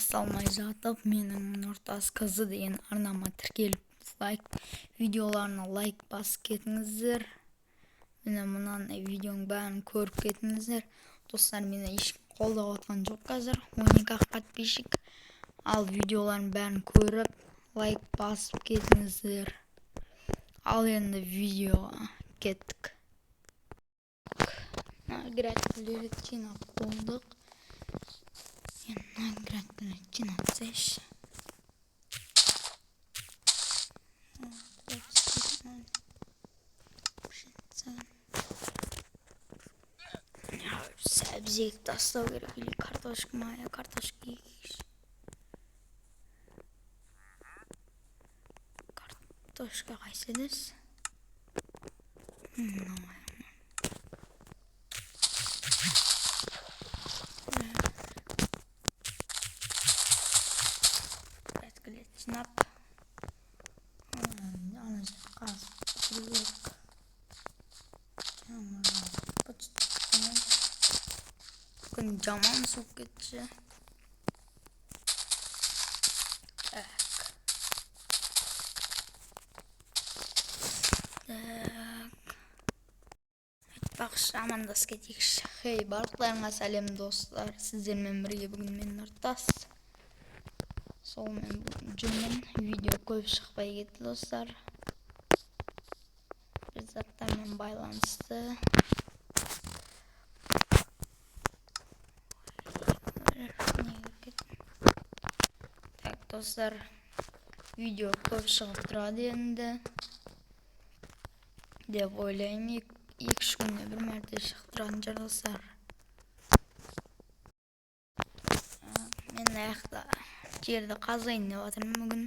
Assalamualaikum, менің Нұртас қызы деген арнама тіркеліп видеоларына лайк басып кетіңіздер. Міне мынандай видеоның бәрін көріп кетіңіздер. Достар, мені ешкім қолдап отқан жоқ қазір. 12 подписчик. Ал видеолардың бәрін көріп лайк басып кетіңіздер. Ал енді видеоға кеттік. Наградтарды жинап болдық. Наградтарды жинатсайшы. Сәбзек тастау керек или картошка моя, картошка егейші. Картошка қайсы дес? Жинап. Аны қазып жүрек. Бүгін жаман суып кетші. Айтпақшы, амандас кетейікші. Хей, барлықтарыңа сәлем достар. Сіздермен бірге бүгін мен Нұртас. Сол мен бүгін жүрмін. Видео көп шықпай кетті достар. Бір заттармен байланысты. Так, достар, видео көп шығып тұрады енді. Деп ойлаймын, 2-3 күнде бір мәрте шығып тұратын жар достар. Мен аяқта жерді қазайын деп жатырмын бүгін.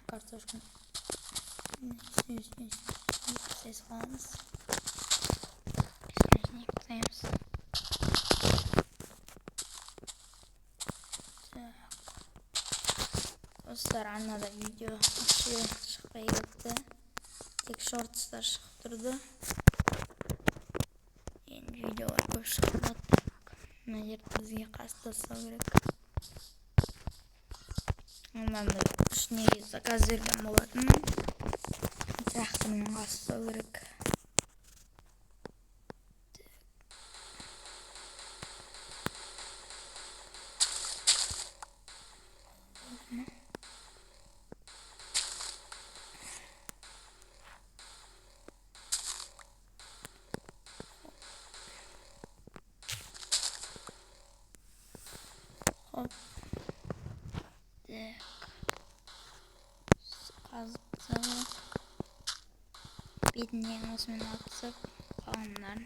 Картошку ses falanız. İşte yapıyoruz. Dostlar, anada video çıkmaya gitti. Tek shortslar çıkıp durdu. Yeni videolar көп шығып жатыр. Мына жерді бізге қастаса керек. Ondan da ішіне заказ берген болатынмын. Трактормен қастау керек. Hop. Қазып бетіне осымен атысып қалғандарын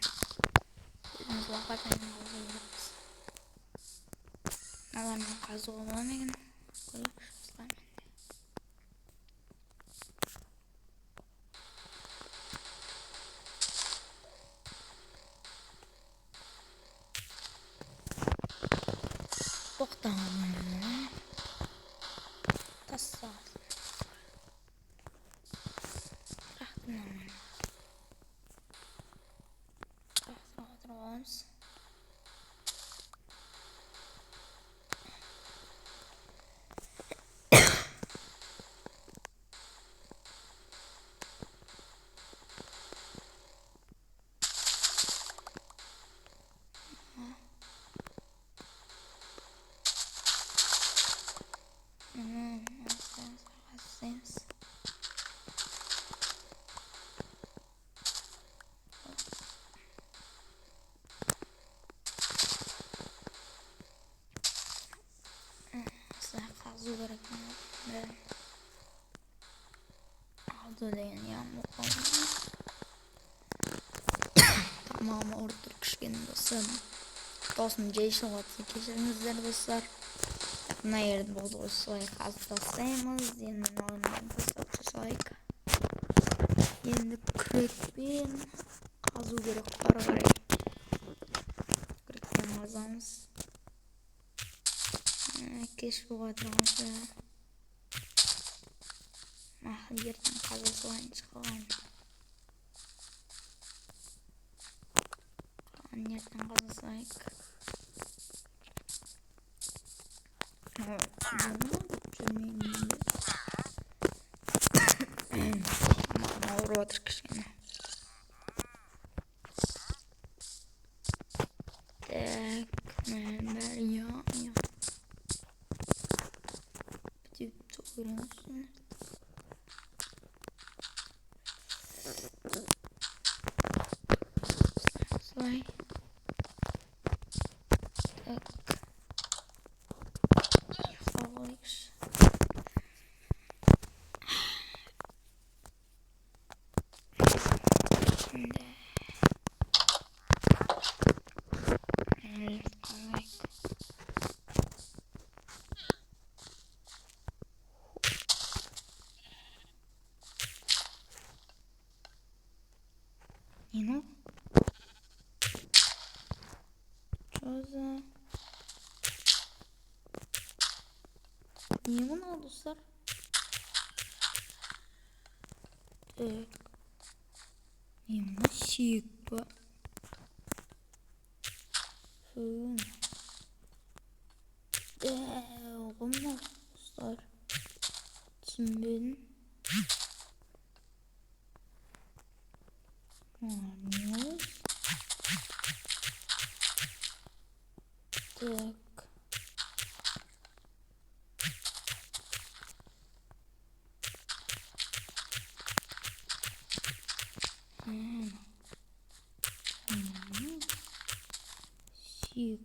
өзіміз лопатамен қозғаймыз. Алармен қазуға бола ма екен? Тоқтағанмын. Тастағанмын. Alamız. kazı gerek mi? Aldı deyin ya bakalım. Tamam orada kışkın dostum. Dostum Jason Watt'ı geçirinizler dostlar. Ne yerde bol soy hastasıyız. Yeniden oynayan dostlar soy. Yendi Crackbin. Kazı gerek para var. Crackbin kazanız. Keşke vatransı. Yerden kazası olan çıkalım. Yerden kazası ayık. Ama olur otur kışkına. Tekmeler ya. Bir doğrusun. Say. Tak. Savaş. Şimdi. You know? Çöze. Niye bunu oldu dostlar? Evet. Niye bunu şık bu? Olmaz dostlar. Şimdi oynuyoruz. Tak. Şık.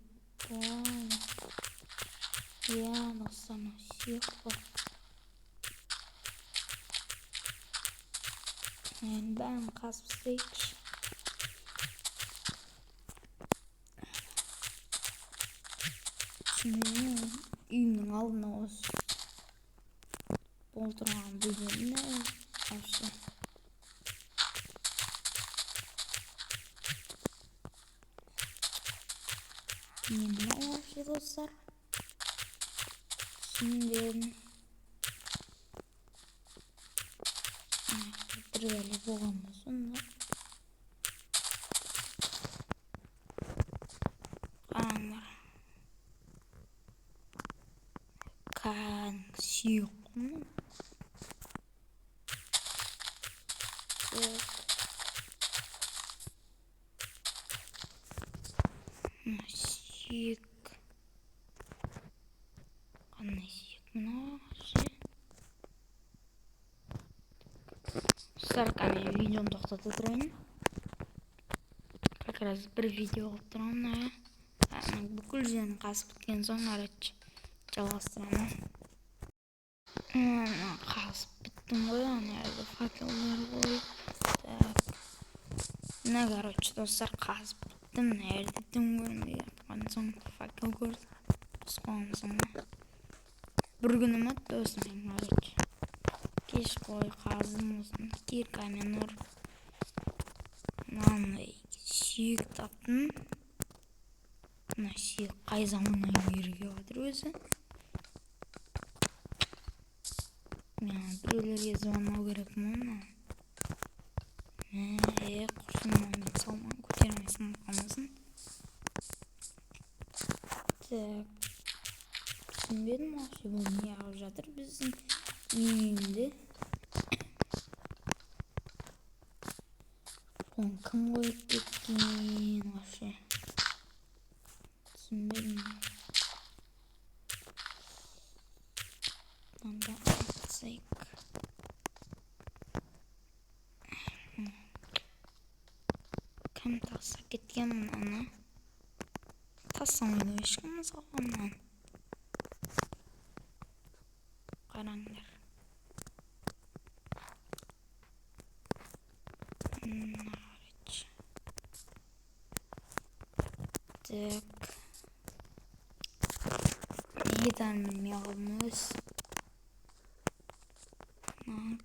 Ya dostlar şık. Yani ben kastık. Şimdi ümün alına olsun. Bolduran bugün ne olsun. Yeni olsun dostlar. Şimdi böyle boğulmasın da. Kan yok mu? Evet. Nasıl? Sarkani videomu to'xtatib turayın. Как раз bir video olib turaman. Бүкіл жерін қазып bitken so'ng жалғастырамын. Қазып bittім ғой, nerede fakirler koyup. Ne короче dostlar қазып bittim. Nerede görünüyor. So'ng fakir gördüm. So'ng bir günüm ötті osmang короче. Kеш koy kazım olsun. Kirkamen or. Nanday suyuk taptım. Nasıl kay zamandan yerге vardır özü. Yani birileriye zamanla gerek mi ona? Kurşundan ben salman ko'tarmasın kalmasın. Tak. Düşünmedim aşı bu niye yağacaktır bizim iyiydi. Kim koyup gittin aşı. Düşünmedim. Nanda atsak. Kim tasak gitken ana. Tasam oyunu işkimiz olan. karanglar. Tak. Neyden bilmiyoruz.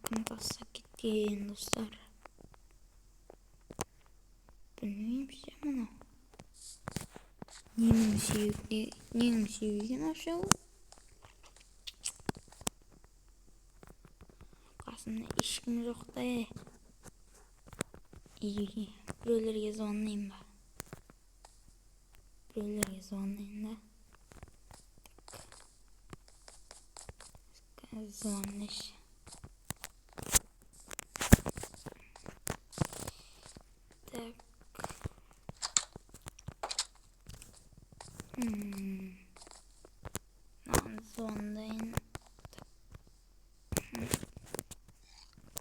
Kim tasak gittiğin dostlar. Bilmiyorum şey bunu. Yeni şey aşağı. Aslında işimiz yok da. İyi. Buraları zonlayayım ben. Buraları zonlayayım da. Zonlaş. Tak. Zondayım.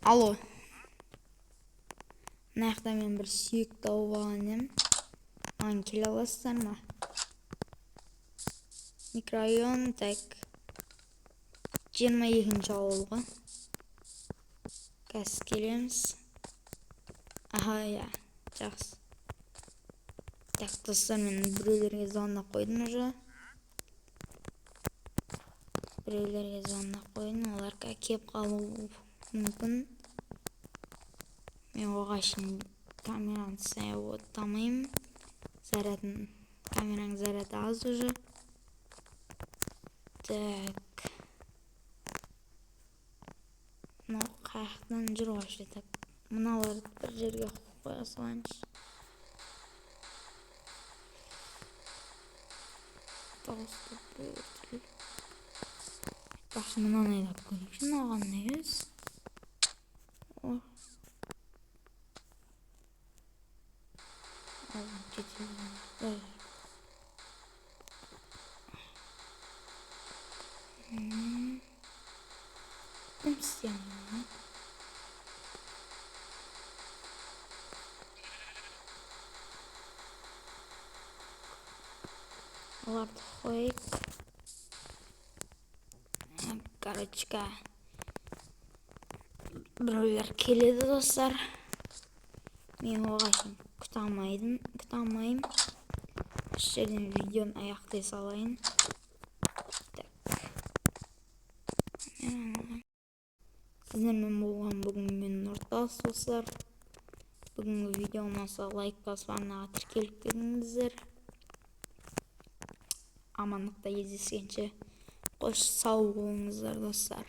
Alo. Nerede ben bir süyük davanım. Ankil alasın mı? Mikroyon tek. 22. olgu. Kas kelimiz. Aha ya. Жақсы. Так достар, мен біреулерге звондап қойдым уже. Біреулерге звондап қойдым. Олар келіп қалуы мүмкін. Мен оғашын камераны саяботтамаймын. Камераның заряды аз уже. Так. Мынау қаяқтан жүр вообще так. Мыналарды бір жерге қоя салайыншы. Дауысты бөлтіліп. Бақшы мынаны айдап көрейікші, мынаған не өз? Алын кетейін. Ne istiyorum ya? Оларды қойып. Короче, біреулер келеді достар. Мен оғашын күте алмайым. Осы жерден видеоны аяқтай салайын. Сіздермен болған бүгін мен Нұртас достар. Бүгінгі видео ұнаса лайк басып арнаға тіркеліп кетіңіздер. Амандықта кездескенше қош сау болыңыздар достар.